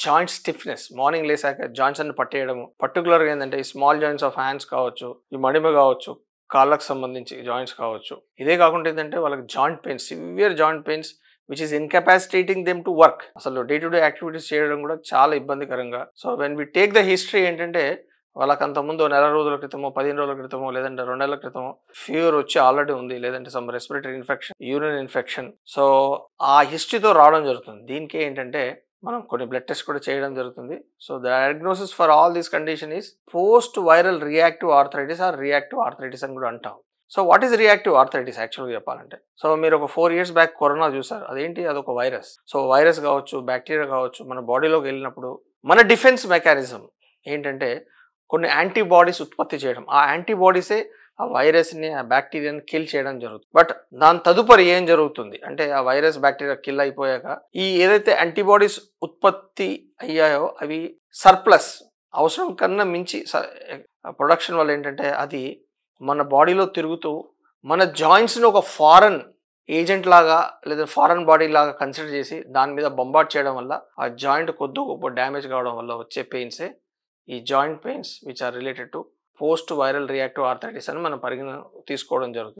Joint stiffness, morning లేసాక joints అన్ని పట్టేయడము. పర్టికులర్గా ఏంటంటే ఈ స్మాల్ జాయింట్స్ ఆఫ్ హ్యాండ్స్ కావచ్చు, ఈ మడిమ కావచ్చు, కాళ్ళకు సంబంధించి జాయింట్స్ కావచ్చు. ఇదే కాకుండా ఏంటంటే వాళ్ళకి joint pains, severe joint pains which is incapacitating them to work. అసలు డే టు డే యాక్టివిటీస్ చేయడం కూడా చాలా ఇబ్బందికరంగా. So when we take the history ఏంటంటే వాళ్ళకి అంతకుముందు నెల రోజుల క్రితమో, 15 రోజుల క్రితమో, లేదంటే 2 నెలల క్రితమో ఫీవర్ వచ్చి ఆల్రెడీ ఉంది, లేదంటే some respiratory infection, urine infection. So ఆ హిస్టరీతో రావడం జరుగుతుంది. దీనికి ఏంటంటే మనం కొన్ని బ్లడ్ టెస్ట్ కూడా చేయడం జరుగుతుంది. So the diagnosis for all this condition is post viral reactive arthritis or reactive arthritis అని కూడా అంటాం. So what is reactive arthritis యాక్చువల్గా చెప్పాలంటే? సో మీరు ఒక 4 years బ్యాక్ కరోనా చూసారు. అదేంటి? అదొక వైరస్. సో వైరస్ కావచ్చు, బ్యాక్టీరియా కావచ్చు, మన బాడీలోకి వెళ్ళినప్పుడు మన డిఫెన్స్ మెకానిజం ఏంటంటే కొన్ని యాంటీబాడీస్ ఉత్పత్తి చేయడం. ఆ యాంటీబాడీసే ఆ వైరస్ని, ఆ బ్యాక్టీరియాని కిల్ చేయడం జరుగుతుంది. బట్ దాని తదుపరి ఏం జరుగుతుంది అంటే ఆ వైరస్ బ్యాక్టీరియా కిల్ అయిపోయాక ఈ ఏదైతే యాంటీబాడీస్ ఉత్పత్తి అయ్యాయో అవి సర్ప్లస్, అవసరం కన్నా మించి ప్రొడక్షన్ వల్ల ఏంటంటే అది మన బాడీలో తిరుగుతూ మన జాయింట్స్ని ఒక ఫారెన్ ఏజెంట్ లాగా లేదా ఫారెన్ బాడీ లాగా కన్సిడర్ చేసి దాని మీద బొంబార్డ్ చేయడం వల్ల ఆ జాయింట్ కొద్ది గొప్ప డ్యామేజ్ కావడం వల్ల వచ్చే పెయిన్సే ఈ joint pains which are related to post viral reactive arthritis అని మనం తీసుకోవడం జరుగుతుంది.